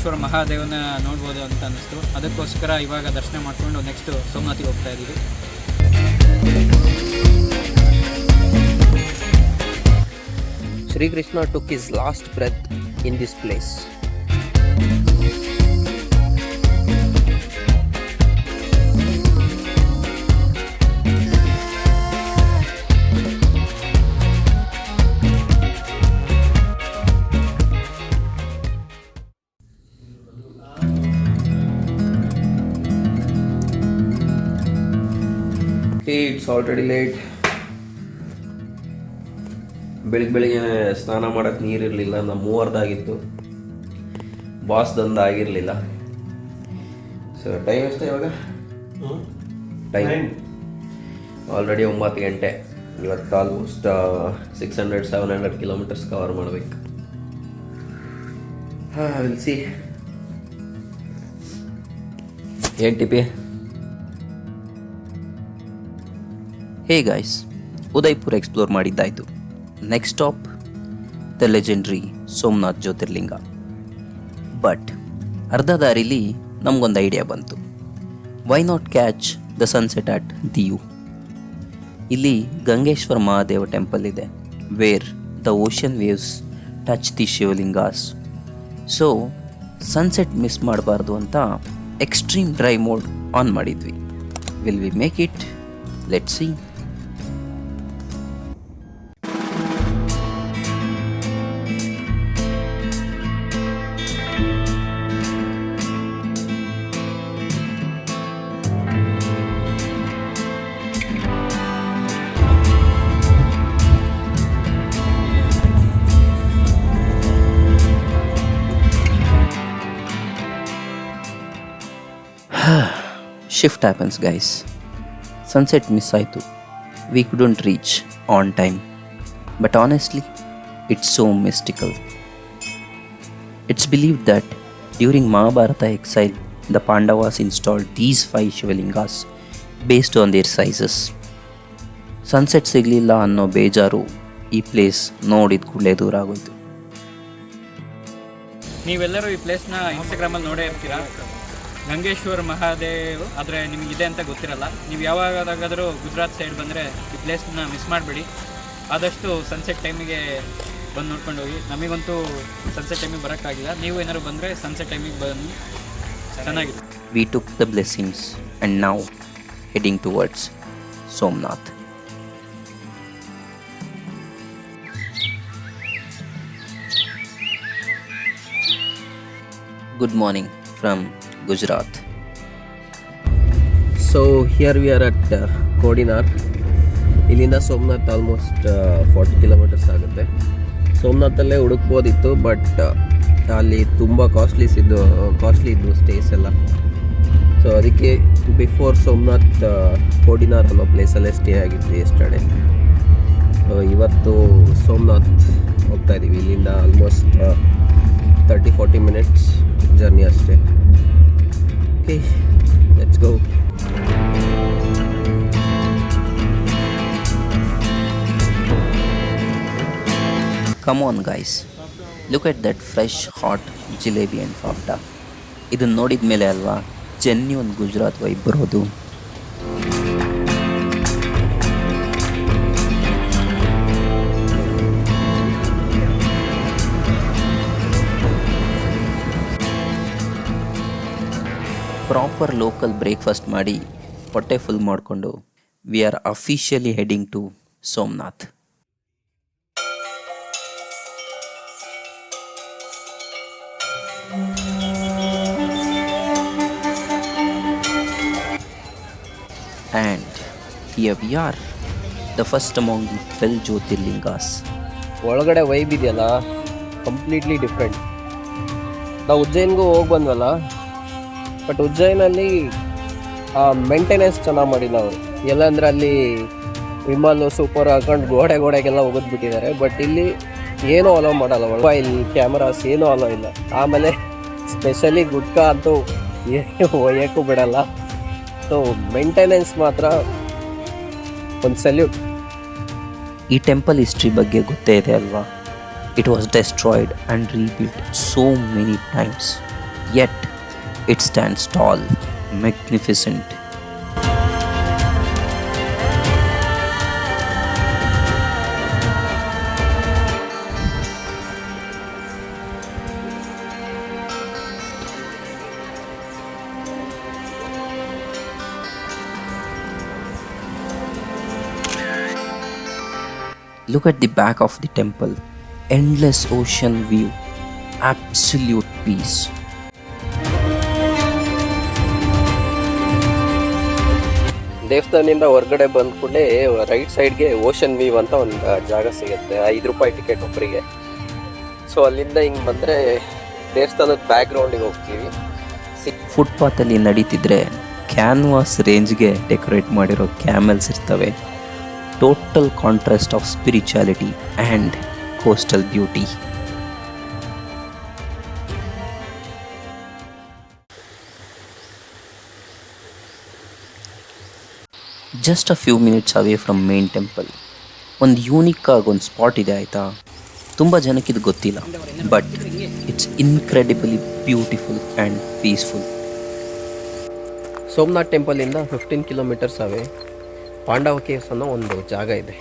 ಗಂಗೇಶ್ವರ ಮಹಾದೇವನ ನೋಡ್ಬೋದು ಅಂತ ಅನ್ನಿಸ್ತು. ಅದಕ್ಕೋಸ್ಕರ ಇವಾಗ ದರ್ಶನ ಮಾಡಿಕೊಂಡು ನೆಕ್ಸ್ಟ್ ಸೋಮನಾಥಿಗೆ ಹೋಗ್ತಾ ಇದ್ದೀವಿ. Sri Krishna took his last breath in this place. Okay, it's already late. ಬೆಳಿಗ್ಗೆ ಸ್ನಾನ ಮಾಡೋಕ್ಕೆ ನೀರಿರಲಿಲ್ಲ. ನಮ್ಮ ಮೂವರ್ದಾಗಿತ್ತು, ಬಾಸ್ದಂದು ಆಗಿರಲಿಲ್ಲ. ಸೊ ಟೈಮ್ ಎಷ್ಟೇ ಇವಾಗ? ಟೈಮ್ ಆಲ್ರೆಡಿ 9 ಗಂಟೆ. ಇವತ್ತು ಆಲ್ಮೋಸ್ಟ್ 600-700 ಕಿಲೋಮೀಟರ್ಸ್ ಕವರ್ ಮಾಡಬೇಕು. Will see. ಏನು TP? Hey guys, Udaipur explore ಮಾಡಿದ್ದಾಯಿತು. Next stop the legendary Somnath Jyotirlinga. But ಅರ್ಧ ದಾರಿಲಿ ನಮಗೊಂದು ಐಡಿಯಾ ಬಂತು. Why not catch the sunset at Diu? ಇಲ್ಲಿ ಗಂಗೇಶ್ವರ ಮಹಾದೇವ ಟೆಂಪಲ್ ಇದೆ, where the ocean waves touch the Shivlingas. So sunset miss ಮಾಡಬಾರ್ದು ಅಂತ ಎಕ್ಸ್ಟ್ರೀಮ್ ಡ್ರೈ ಮೋಡ್ ಆನ್ ಮಾಡಿದ್ವಿ. Will we make it? Let's see. Shift happens, guys. Sunset miss ಆಯಿತು. We couldn't reach on time. But honestly, it's so mystical. It's believed that during Mahabharata exile, the Pandavas installed these 5 Shivalingas based on their sizes. Sunset ಸಿಗಲಿಲ್ಲ ಅನ್ನೋ ಬೇಜಾರು ಈ place ನೋಡಿದ ಕೂಡಲೇ ದೂರ ಆಗೋಯ್ತು. ನೀವೆಲ್ಲರೂ ಈ ಪ್ಲೇಸ್ನ ಇನ್ಸ್ಟಾಗ್ರಾಮಲ್ಲಿ ನೋಡೇ ಇರ್ತೀರಾ. ಗಂಗೇಶ್ವರ ಮಹಾದೇವ್ ಆದರೆ ನಿಮಗಿದೆ ಅಂತ ಗೊತ್ತಿರಲ್ಲ. ನೀವು ಯಾವಾಗಾದರೂ ಗುಜರಾತ್ ಸೈಡ್ ಬಂದರೆ ಈ ಪ್ಲೇಸ್ನ ಮಿಸ್ ಮಾಡಬೇಡಿ. ಆದಷ್ಟು ಸನ್ಸೆಟ್ ಟೈಮಿಗೆ ಬಂದು ನೋಡ್ಕೊಂಡು ಹೋಗಿ. ನಮಗಂತೂ ಸನ್ಸೆಟ್ ಟೈಮಿಗೆ ಬರೋಕ್ಕಾಗಿಲ್ಲ. ನೀವು ಏನಾದ್ರು ಬಂದರೆ ಸನ್ಸೆಟ್ ಟೈಮಿಗೆ ಬನ್ನಿ, ಚೆನ್ನಾಗಿದೆ. We took the blessings and now heading towards Somnath. Good morning from Gujarat. So here we are at Kodinar. ಇಲ್ಲಿಂದ ಸೋಮನಾಥ್ ಆಲ್ಮೋಸ್ಟ್ 40 ಕಿಲೋಮೀಟರ್ಸ್ ಆಗುತ್ತೆ. ಸೋಮನಾಥಲ್ಲೇ ಹುಡುಕ್ಬೋದಿತ್ತು, ಬಟ್ ಅಲ್ಲಿ ತುಂಬ ಕಾಸ್ಟ್ಲಿ ಇದ್ದು ಸ್ಟೇಸ್ ಎಲ್ಲ. ಸೊ ಅದಕ್ಕೆ ಬಿಫೋರ್ ಸೋಮನಾಥ್ ಕೋಡಿನಾರ್ ಅನ್ನೋ ಪ್ಲೇಸಲ್ಲೇ ಸ್ಟೇ ಆಗಿದ್ವಿ ಎಸ್ಟರ್ಡೇ. ಇವತ್ತು ಸೋಮನಾಥ್ ಹೋಗ್ತಾ ಇದ್ದೀವಿ. ಇಲ್ಲಿಂದ ಆಲ್ಮೋಸ್ಟ್ 30-40 ಮಿನಿಟ್ಸ್ ಜರ್ನಿ ಅಷ್ಟೇ. Okay, let's go. Come on guys, look at that fresh hot jalebi and fafda. ಇದನ್ನು ನೋಡಿದ ಮೇಲೆ ಅಲ್ವಾ ಜೆನ್ಯೂನ್ ಗುಜರಾತ್ ವೈಬ್ ಬರೋದು. ಪ್ರಾಪರ್ ಲೋಕಲ್ ಬ್ರೇಕ್ಫಾಸ್ಟ್ ಮಾಡಿ ಹೊಟ್ಟೆ ಫುಲ್ ಮಾಡಿಕೊಂಡು we are officially heading to Somnath. And here we are, the first among the 12 Jyotirlingas. ಒಳಗಡೆ vibe ಇದೆಯಲ್ಲ, ಕಂಪ್ಲೀಟ್ಲಿ ಡಿಫ್ರೆಂಟ್. ನಾವು ಉಜ್ಜೈನ್ಗೂ ಹೋಗಿ ಬಂದ್ವಲ್ಲ, ಬಟ್ ಉಜ್ಜೈನಲ್ಲಿ ಮೇಂಟೆನೆನ್ಸ್ ಚೆನ್ನಾಗಿ ಮಾಡಿಲ್ಲ ಅವರು. ಎಲ್ಲ ಅಂದರೆ ಅಲ್ಲಿ ವಿಮಲ್ ಸೂಪರ್ ಹಾಕೊಂಡು ಗೋಡೆಗೆಲ್ಲ ಹೋಗೋದ್ಬಿಟ್ಟಿದ್ದಾರೆ. ಬಟ್ ಇಲ್ಲಿ ಏನೂ ಅಲೋ ಮಾಡಲ್ಲ, ಮೊಬೈಲ್ ಕ್ಯಾಮರಾಸ್ ಏನೂ ಅಲೋ ಇಲ್ಲ. ಆಮೇಲೆ ಸ್ಪೆಷಲಿ ಗುಟ್ಕಾ ಅಂತೂ ಒಯ್ಯೋಕ್ಕೂ ಬಿಡಲ್ಲ. ಸೊ ಮೇಂಟೆನೆನ್ಸ್ ಮಾತ್ರ ಒಂದು ಸಲ್ಯೂಟ್. ಈ ಟೆಂಪಲ್ ಹಿಸ್ಟ್ರಿ ಬಗ್ಗೆ ಗೊತ್ತೇ ಇದೆ ಅಲ್ವಾ? It was destroyed and rebuilt so many times. Yet it stands tall, magnificent. Look at the back of the temple. Endless ocean view. Absolute peace. ದೇವಸ್ಥಾನದಿಂದ ಹೊರಗಡೆ ಬಂದ ಕೂಡಲೇ ರೈಟ್ ಸೈಡ್ಗೆ ಓಷನ್ ವ್ಯೂ ಅಂತ ಒಂದು ಜಾಗ ಸಿಗುತ್ತೆ. 5 ರೂಪಾಯಿ ಟಿಕೆಟ್ ಒಬ್ಬರಿಗೆ. ಸೊ ಅಲ್ಲಿಂದ ಹಿಂಗೆ ಬಂದರೆ ದೇವಸ್ಥಾನದ ಬ್ಯಾಕ್ಗ್ರೌಂಡಿಗೆ ಹೋಗ್ತೀವಿ. ಫುಟ್ಪಾತಲ್ಲಿ ನಡೀತಿದ್ರೆ ಕ್ಯಾನ್ವಾಸ್ ರೇಂಜ್ಗೆ ಡೆಕೋರೇಟ್ ಮಾಡಿರೋ ಕ್ಯಾಮೆಲ್ಸ್ ಇರ್ತವೆ. Total contrast of spirituality and coastal beauty. Just a few minutes away from main temple ಒಂದು ಯೂನಿಕ್ ಆಗಿ ಒಂದು ಸ್ಪಾಟ್ ಇದೆ ಆಯಿತಾ. ತುಂಬ ಜನಕ್ಕೆ ಇದು ಗೊತ್ತಿಲ್ಲ, but it's incredibly beautiful and peaceful. Somnath ಟೆಂಪಲಿಂದ 15 ಕಿಲೋಮೀಟರ್ಸ್ ಅವೇ ಪಾಂಡವ ಕೇವ್ಸ್ ಅನ್ನೋ ಒಂದು ಜಾಗ ಇದೆ.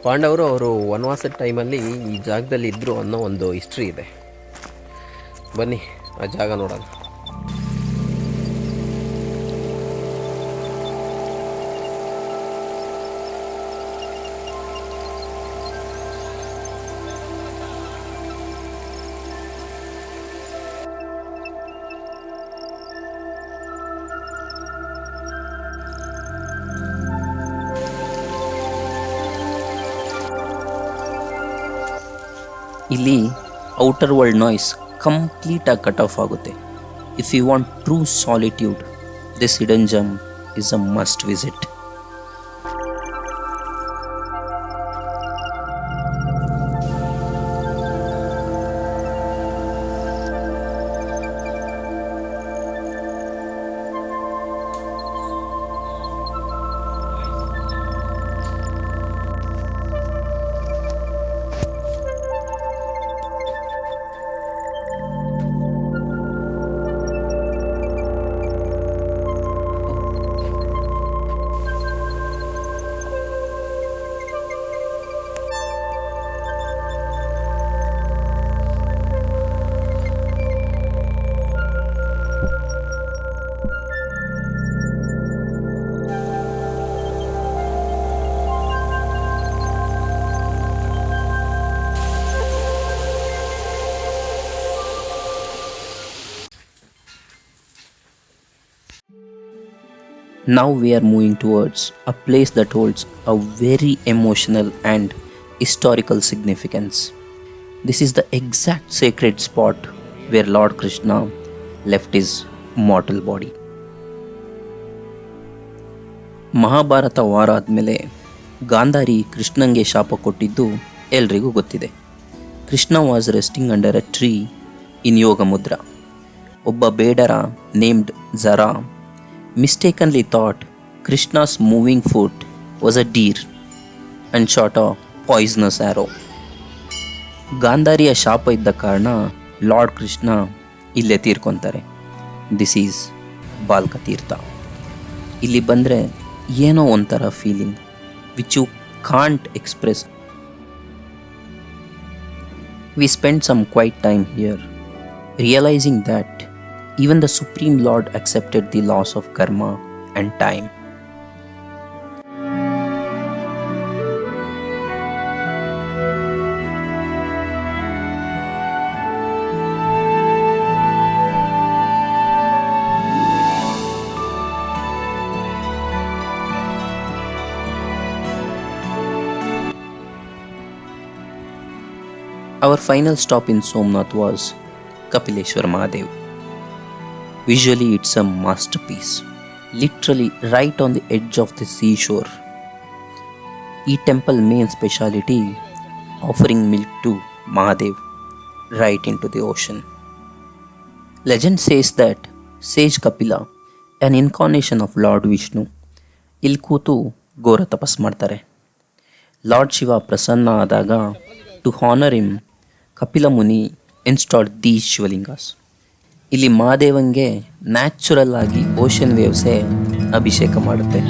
ಪಾಂಡವರು ಅವರು ವನವಾಸದ ಟೈಮಲ್ಲಿ ಈ ಜಾಗದಲ್ಲಿ ಇದ್ದರು ಅನ್ನೋ ಒಂದು ಹಿಸ್ಟ್ರಿ ಇದೆ. ಬನ್ನಿ ಆ ಜಾಗ ನೋಡೋಣ. ಇಲ್ಲಿ ಔಟರ್ ವರ್ಲ್ಡ್ ನಾಯ್ಸ್ ಕಂಪ್ಲೀಟಾಗಿ ಕಟ್ ಆಫ್ ಆಗುತ್ತೆ. If you want true solitude, this hidden gem is a must visit. Now we are moving towards a place that holds a very emotional and historical significance. This is the exact sacred spot where Lord Krishna left his mortal body. Mahabharata war ಆದಮೇಲೆ ಗಾಂಧಾರಿ ಕೃಷ್ಣಂಗೆ ಶಾಪ ಕೊಟ್ಟಿದ್ದು ಎಲ್ರಿಗೂ ಗೊತ್ತಿದೆ. Krishna was resting under a tree in yoga mudra. ಒಬ್ಬ ಬೇಡರ named ಜರಾ mistakenly thought Krishna's moving foot was a deer and shot a poisonous arrow. ಗಾಂಧಾರಿಯ ಶಾಪ ಇದ್ದ ಕಾರಣ ಲಾರ್ಡ್ ಕೃಷ್ಣ ಇಲ್ಲೇ ತೀರ್ಕೊತಾರೆ. ದಿಸ್ ಈಸ್ ಬಾಲ್ಕ ತೀರ್ಥ. ಇಲ್ಲಿ ಬಂದರೆ ಏನೋ ಒಂಥರ feeling which you can't express. We spend some quiet time here, realising that even the Supreme Lord accepted the loss of karma and time. Our final stop in Somnath was Kapileshwar Mahadev. Visually, it's a masterpiece, literally right on the edge of the seashore. ಈ temple main speciality offering milk to Mahadev right into the ocean. Legend says that sage Kapila, an incarnation of Lord Vishnu, ಇಲ್ಲಿ ಕೂತು ಘೋರ ತಪಸ್ ಮಾಡ್ತಾರೆ. Lord Shiva ಪ್ರಸನ್ನ ಆದಾಗ to honour him, Kapila Muni installed these Shivlingas. ಇಲ್ಲಿ ಮಹಾದೇವಂಗೆ ನ್ಯಾಚುರಲ್ ಆಗಿ ಓಷನ್ ವೇವ್ಸೇ ಅಭಿಷೇಕ ಮಾಡುತ್ತೆ.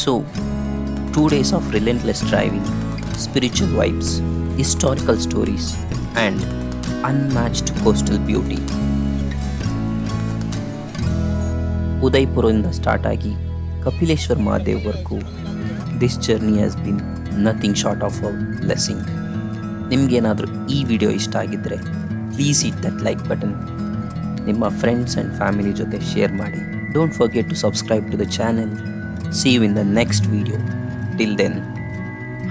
So, 2 days of relentless driving, spiritual vibes, historical stories, and unmatched coastal beauty. ಉದಯ್ಪುರದಿಂದ ಸ್ಟಾರ್ಟ್ ಆಗಿ ಕಪಿಲೇಶ್ವರ್ ಮಹಾದೇವ್ವರೆಗೂ this journey has been nothing short of a blessing. ನಿಮಗೇನಾದರೂ ಈ ವಿಡಿಯೋ ಇಷ್ಟ ಆಗಿದ್ದರೆ please hit that like button. ನಿಮ್ಮ ಫ್ರೆಂಡ್ಸ್ ಆ್ಯಂಡ್ ಫ್ಯಾಮಿಲಿ ಜೊತೆ share ಮಾಡಿ. Don't forget to subscribe to the channel. See you in the next video. Till then,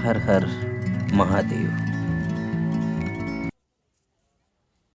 Har Har Mahadev.